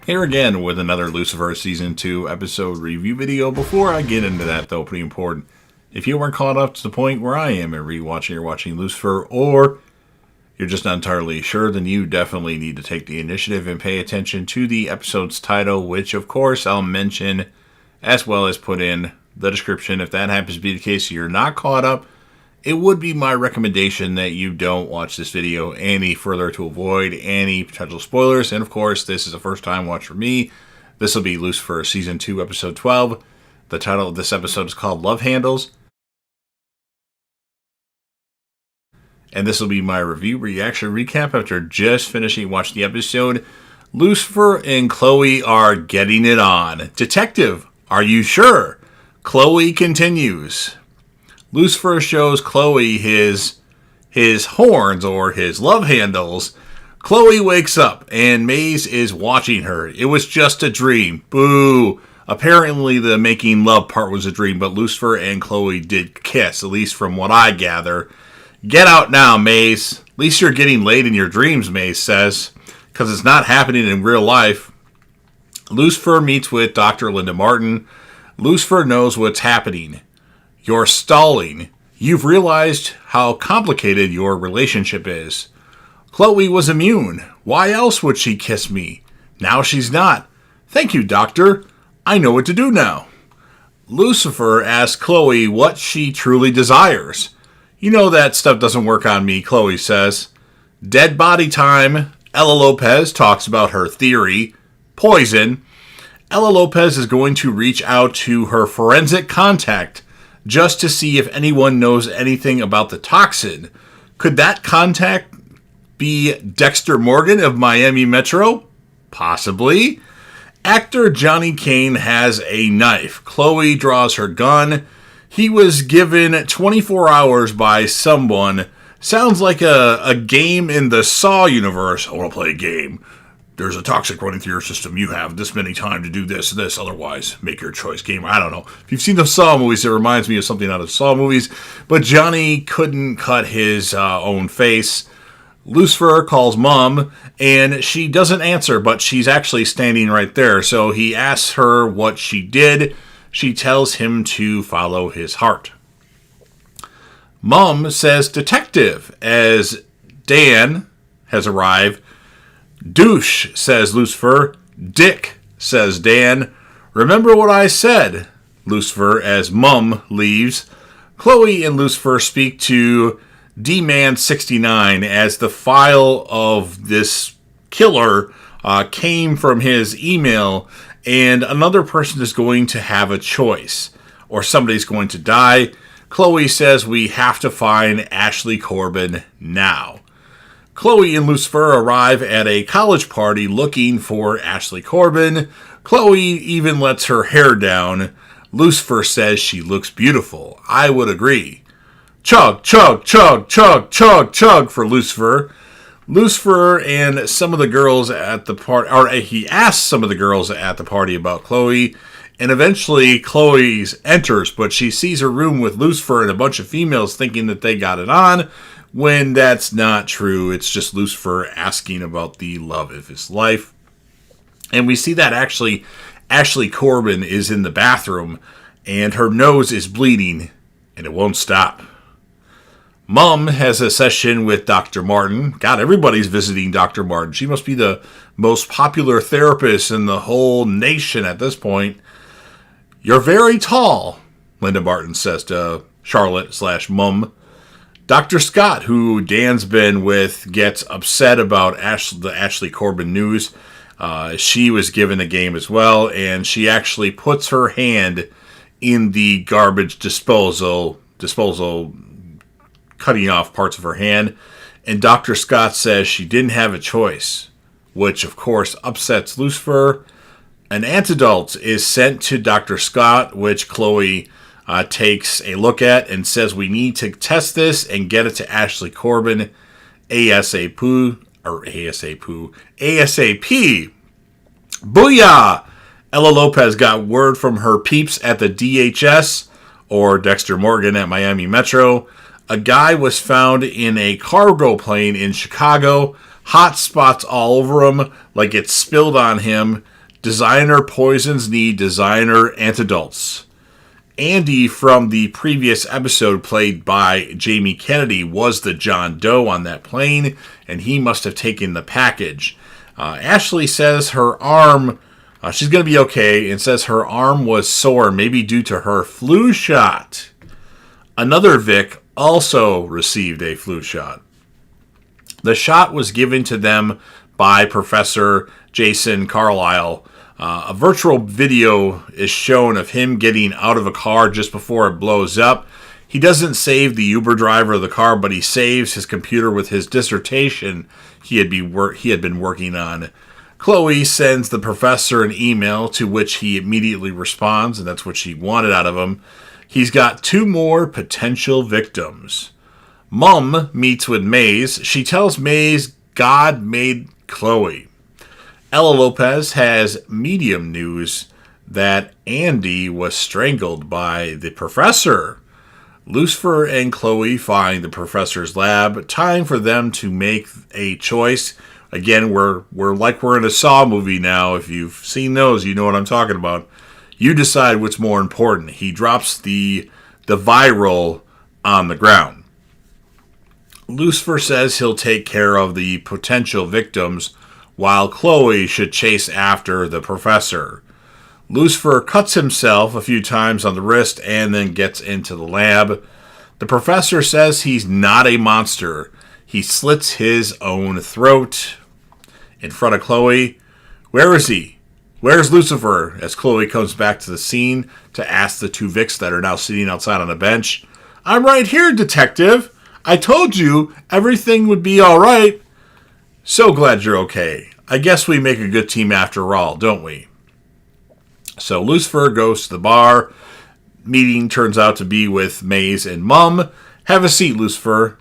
Here again with another Lucifer Season 2 episode review video. Before I get into that, though, pretty important, if you weren't caught up to the point where I am in rewatching or watching Lucifer, or you're just not entirely sure, then you definitely need to take the initiative and pay attention to the episode's title, which, of course, I'll mention as well as put in the description. If that happens to be the case, you're not caught up, it would be my recommendation that you don't watch this video any further to avoid any potential spoilers. And of course, this is a first time watch for me. This will be Lucifer Season 2, Episode 12. The title of this episode is called Love Handles. And this will be my review, reaction, recap after just finishing watching the episode. Lucifer and Chloe are getting it on. Detective, are you sure? Chloe continues. Lucifer shows Chloe his horns, or his love handles. Chloe wakes up, and Maze is watching her. It was just a dream. Boo. Apparently the making love part was a dream, but Lucifer and Chloe did kiss, at least from what I gather. Get out now, Maze. At least you're getting laid in your dreams, Maze says, because it's not happening in real life. Lucifer meets with Dr. Linda Martin. Lucifer knows what's happening. You're stalling. You've realized how complicated your relationship is. Chloe was immune. Why else would she kiss me? Now she's not. Thank you, Doctor. I know what to do now. Lucifer asks Chloe what she truly desires. You know that stuff doesn't work on me, Chloe says. Dead body time. Ella Lopez talks about her theory. Poison. Ella Lopez is going to reach out to her forensic contact just to see if anyone knows anything about the toxin. Could that contact be Dexter Morgan of Miami Metro? Possibly. Actor Johnny Kane has a knife. Chloe draws her gun. He was given 24 hours by someone. Sounds like a game in the Saw universe. I want to play a game. There's a toxic running through your system. You have this many time to do this. Otherwise, make your choice. Game. I don't know. If you've seen the Saw movies, it reminds me of something out of Saw movies. But Johnny couldn't cut his own face. Lucifer calls Mom, and she doesn't answer, but she's actually standing right there. So he asks her what she did. She tells him to follow his heart. Mom says detective as Dan has arrived. Douche, says Lucifer. Dick, says Dan. Remember what I said, Lucifer, as Mum leaves. Chloe and Lucifer speak to D-Man69 as the file of this killer came from his email, and another person is going to have a choice, or somebody's going to die. Chloe says we have to find Ashley Corbin now. Chloe and Lucifer arrive at a college party looking for Ashley Corbin. Chloe even lets her hair down. Lucifer says she looks beautiful. I would agree. Chug, chug, chug, chug, chug, chug for Lucifer. Lucifer and some of the girls at the party, or he asks some of the girls at the party about Chloe, and eventually Chloe enters, but she sees her room with Lucifer and a bunch of females thinking that they got it on, when that's not true. It's just Lucifer asking about the love of his life. And we see that actually Ashley Corbin is in the bathroom, and her nose is bleeding, and it won't stop. Mom has a session with Dr. Martin. God, everybody's visiting Dr. Martin. She must be the most popular therapist in the whole nation at this point. You're very tall, Linda Martin says to Charlotte/Mum. Dr. Scott, who Dan's been with, gets upset about the Ashley Corbin news. She was given a game as well, and she actually puts her hand in the garbage disposal, cutting off parts of her hand. And Dr. Scott says she didn't have a choice, which of course upsets Lucifer. An antidote is sent to Dr. Scott, which Chloe takes a look at and says we need to test this and get it to Ashley Corbin ASAP. Booyah! Ella Lopez got word from her peeps at the DHS, or Dexter Morgan at Miami Metro. A guy was found in a cargo plane in Chicago. Hot spots all over him, like it spilled on him. Designer poisons need designer antidotes. Andy from the previous episode, played by Jamie Kennedy, was the John Doe on that plane, and he must have taken the package. Ashley says her arm, she's going to be okay, and says her arm was sore, maybe due to her flu shot. Another Vic also received a flu shot. The shot was given to them by Professor Jason Carlisle. A virtual video is shown of him getting out of a car just before it blows up. He doesn't save the Uber driver of the car, but he saves his computer with his dissertation he had been working on. Chloe sends the professor an email to which he immediately responds, and that's what she wanted out of him. He's got 2 more potential victims. Mom meets with Maze. She tells Maze God made Chloe. Ella Lopez has medium news that Andy was strangled by the professor. Lucifer and Chloe find the professor's lab. Time for them to make a choice. Again, we're like we're in a Saw movie now. If you've seen those, you know what I'm talking about. You decide what's more important. He drops the viral on the ground. Lucifer says he'll take care of the potential victims, while Chloe should chase after the professor. Lucifer cuts himself a few times on the wrist and then gets into the lab. The professor says he's not a monster. He slits his own throat. In front of Chloe, where is he? Where's Lucifer? As Chloe comes back to the scene to ask the 2 Vics that are now sitting outside on a bench. I'm right here, detective. I told you everything would be all right. So glad you're okay. I guess we make a good team after all, don't we? So Lucifer goes to the bar. Meeting turns out to be with Maze and Mum. Have a seat, Lucifer.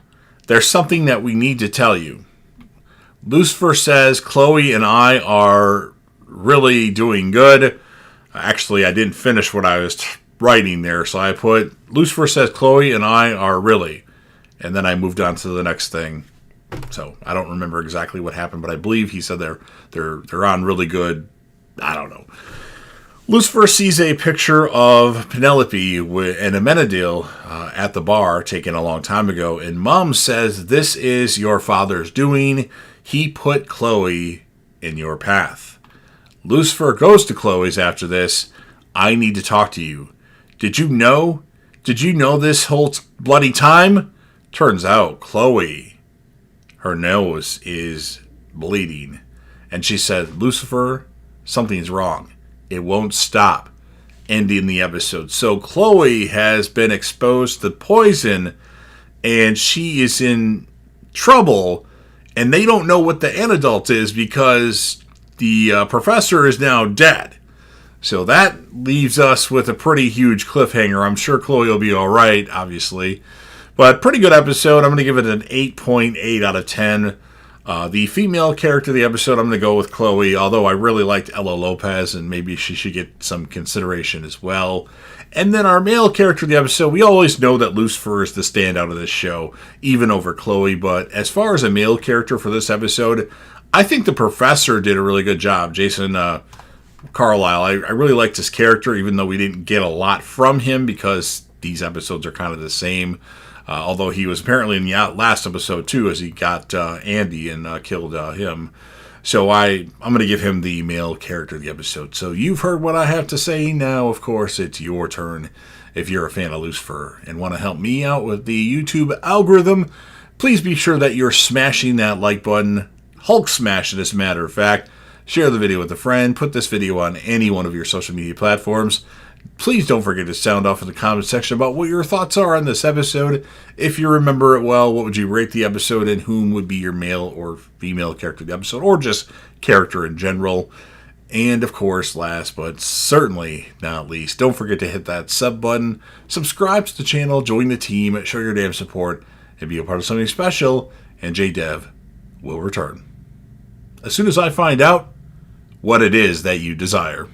There's something that we need to tell you. Lucifer says Chloe and I are really doing good. Actually, I didn't finish what I was writing there, so I put Lucifer says Chloe and I are really. And then I moved on to the next thing. So I don't remember exactly what happened, but I believe he said they're on really good. I don't know. Lucifer sees a picture of Penelope and Amenadiel at the bar taken a long time ago, and Mom says this is your father's doing. He put Chloe in your path. Lucifer goes to Chloe's after this. I need to talk to you. Did you know? Did you know this whole bloody time? Turns out Chloe, her nose is bleeding. And she said, Lucifer, something's wrong. It won't stop. Ending the episode. So Chloe has been exposed to poison and she is in trouble. And they don't know what the antidote is because the professor is now dead. So that leaves us with a pretty huge cliffhanger. I'm sure Chloe will be all right, obviously. But pretty good episode. I'm going to give it an 8.8 out of 10. The female character of the episode, I'm going to go with Chloe, although I really liked Ella Lopez, and maybe she should get some consideration as well. And then our male character of the episode, we always know that Lucifer is the standout of this show, even over Chloe. But as far as a male character for this episode, I think the professor did a really good job. Jason Carlisle, I really liked his character, even though we didn't get a lot from him because these episodes are kind of the same. Although he was apparently in the last episode too, as he got Andy and killed him. So I'm going to give him the male character of the episode. So you've heard what I have to say. Now, of course, it's your turn. If you're a fan of Lucifer and want to help me out with the YouTube algorithm, please be sure that you're smashing that like button. Hulk smash it, as a matter of fact. Share the video with a friend. Put this video on any one of your social media platforms. Please don't forget to sound off in the comment section about what your thoughts are on this episode. If you remember it well, what would you rate the episode and whom would be your male or female character of the episode, or just character in general? And of course, last but certainly not least, don't forget to hit that sub button, subscribe to the channel, join the team, show your damn support, and be a part of something special, and JDev will return as soon as I find out what it is that you desire.